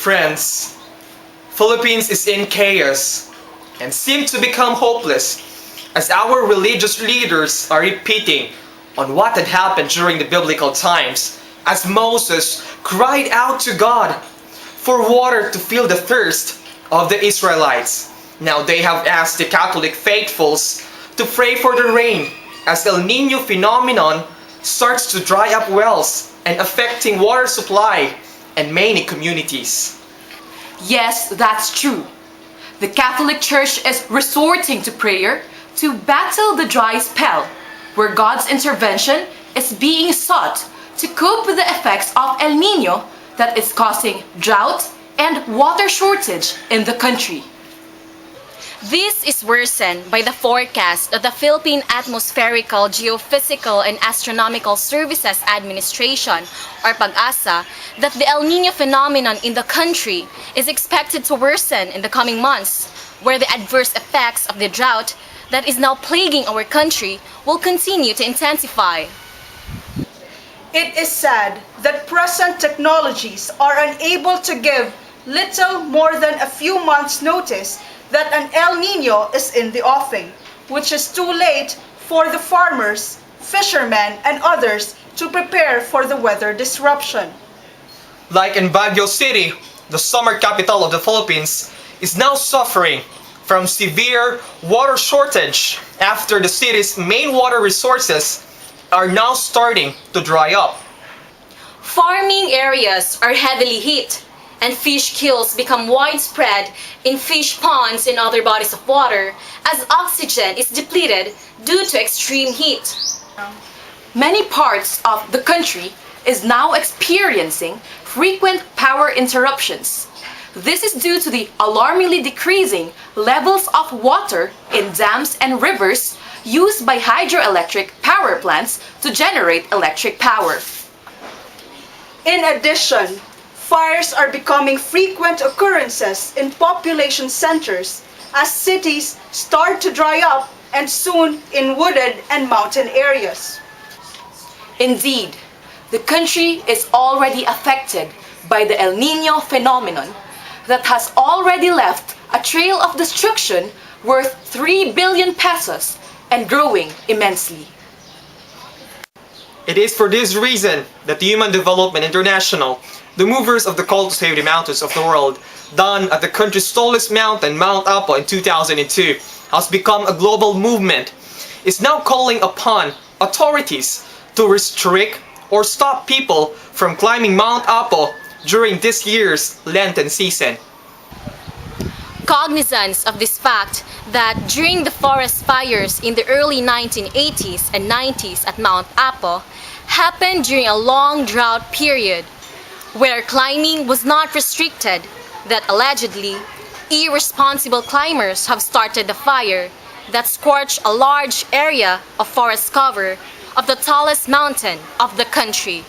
Friends, Philippines is in chaos and seems to become hopeless as our religious leaders are repeating on what had happened during the biblical times as Moses cried out to God for water to fill the thirst of the Israelites. Now they have asked the Catholic faithfuls to pray for the rain as El Niño phenomenon starts to dry up wells and affecting water supply in many communities. Yes, that's true. The Catholic Church is resorting to prayer to battle the dry spell, where God's intervention is being sought to cope with the effects of El Niño that is causing drought and water shortage in the country. This is worsened by the forecast of the Philippine Atmospherical, Geophysical, and Astronomical Services Administration, or PAGASA, that the El Niño phenomenon in the country is expected to worsen in the coming months, where the adverse effects of the drought that is now plaguing our country will continue to intensify. It is sad that present technologies are unable to give little more than a few months' notice that an El Niño is in the offing, which is too late for the farmers, fishermen, and others to prepare for the weather disruption. Like in Baguio City, the summer capital of the Philippines is now suffering from severe water shortage after the city's main water resources are now starting to dry up. Farming areas are heavily hit, and fish kills become widespread in fish ponds and other bodies of water as oxygen is depleted due to extreme heat. Many parts of the country is now experiencing frequent power interruptions. This is due to the alarmingly decreasing levels of water in dams and rivers used by hydroelectric power plants to generate electric power. In addition, fires are becoming frequent occurrences in population centers as cities start to dry up and soon in wooded and mountain areas. Indeed, the country is already affected by the El Niño phenomenon that has already left a trail of destruction worth 3 billion pesos and growing immensely. It is for this reason that Human Development International, the movers of the call to save the mountains of the world, done at the country's tallest mountain, Mount Apo, in 2002, has become a global movement, is now calling upon authorities to restrict or stop people from climbing Mount Apo during this year's Lenten season. Cognizance of this fact that during the forest fires in the early 1980s and 90s at Mount Apo happened during a long drought period where climbing was not restricted, that allegedly irresponsible climbers have started the fire that scorched a large area of forest cover of the tallest mountain of the country.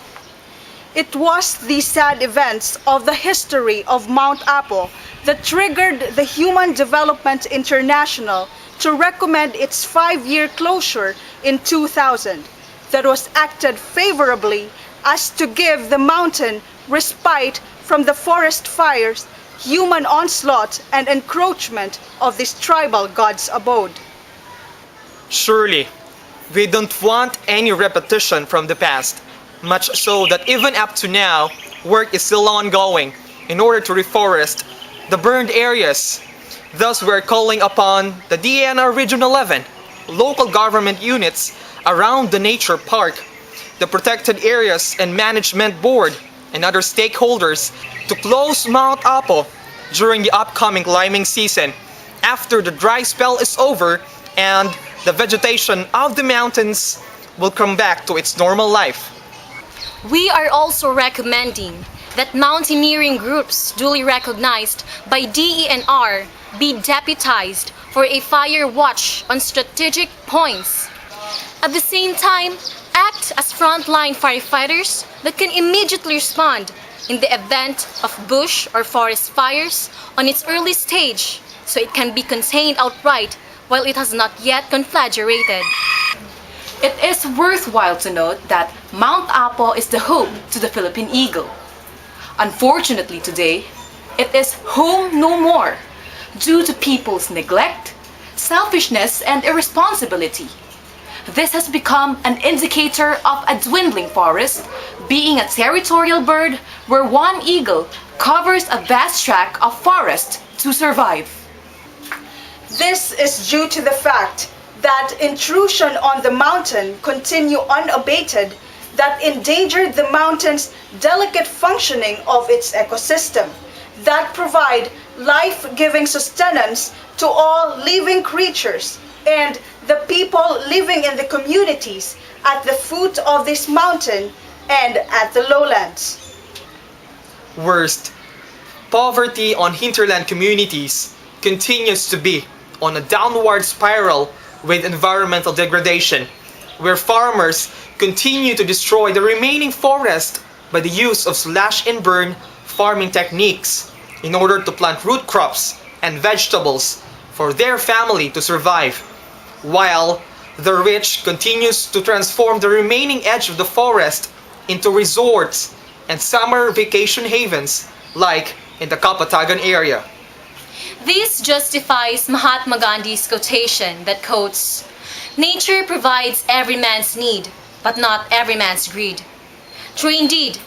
It was these sad events of the history of Mount Apo that triggered the Human Development International to recommend its 5-year closure in 2000 that was acted favorably as to give the mountain respite from the forest fires, human onslaught, and encroachment of this tribal god's abode. Surely, we don't want any repetition from the past, much so that even up to now, work is still ongoing in order to reforest the burned areas. Thus, we're calling upon the DNR Region 11, local government units around the nature park, the protected areas and management board, and other stakeholders to close Mount Apo during the upcoming climbing season after the dry spell is over and the vegetation of the mountains will come back to its normal life. We are also recommending that mountaineering groups duly recognized by DENR be deputized for a fire watch on strategic points. At the same time, act as frontline firefighters that can immediately respond in the event of bush or forest fires on its early stage so it can be contained outright while it has not yet conflagrated. It is worthwhile to note that Mount Apo is the hope to the Philippine eagle. Unfortunately today, it is home no more due to people's neglect, selfishness, and irresponsibility. This has become an indicator of a dwindling forest, being a territorial bird where one eagle covers a vast tract of forest to survive. This is due to the fact that intrusion on the mountain continue unabated that endangered the mountain's delicate functioning of its ecosystem that provide life-giving sustenance to all living creatures and the people living in the communities at the foot of this mountain and at the lowlands. Worst, poverty on hinterland communities continues to be on a downward spiral with environmental degradation, where farmers continue to destroy the remaining forest by the use of slash and burn farming techniques in order to plant root crops and vegetables for their family to survive, while the rich continues to transform the remaining edge of the forest into resorts and summer vacation havens like in the Kapatagan area. This justifies Mahatma Gandhi's quotation that quotes, "Nature provides every man's need, but not every man's greed." True indeed,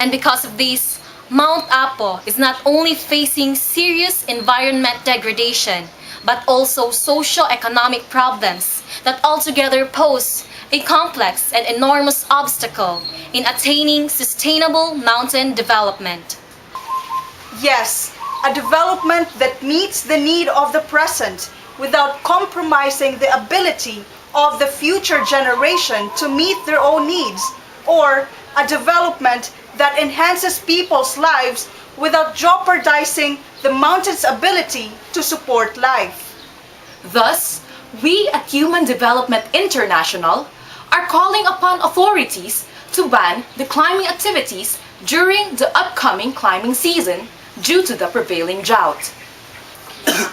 and because of this, Mount Apo is not only facing serious environment degradation, but also socio-economic problems that altogether pose a complex and enormous obstacle in attaining sustainable mountain development. Yes, a development that meets the need of the present without compromising the ability of the future generation to meet their own needs, or a development that enhances people's lives without jeopardizing the mountain's ability to support life. Thus, we at Human Development International are calling upon authorities to ban the climbing activities during the upcoming climbing season due to the prevailing drought.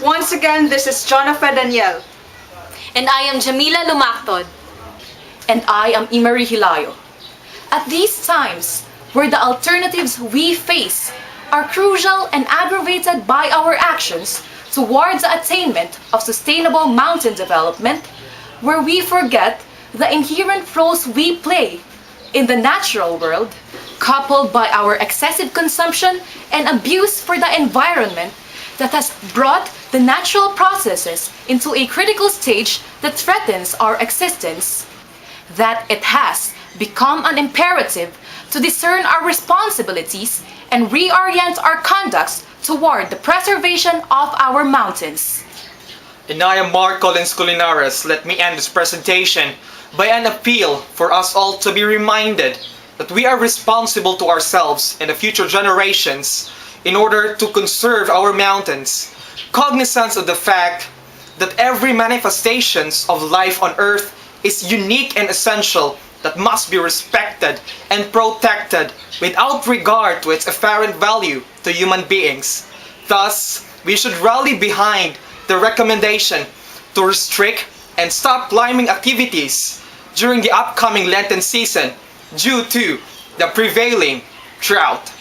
Once again, this is Jonathan Daniel. And I am Jamila Lumactod. And I am Imari Hilayo. At these times, where the alternatives we face are crucial and aggravated by our actions towards the attainment of sustainable mountain development, where we forget the inherent roles we play in the natural world, coupled by our excessive consumption and abuse for the environment that has brought the natural processes into a critical stage that threatens our existence, that it has become an imperative to discern our responsibilities and reorient our conducts toward the preservation of our mountains. And I am Marc Colinares. Let me end this presentation by an appeal for us all to be reminded that we are responsible to ourselves and the future generations in order to conserve our mountains, cognizant of the fact that every manifestations of life on earth is unique and essential that must be respected and protected without regard to its apparent value to human beings. Thus, we should rally behind the recommendation to restrict and stop climbing activities during the upcoming Lenten season due to the prevailing drought.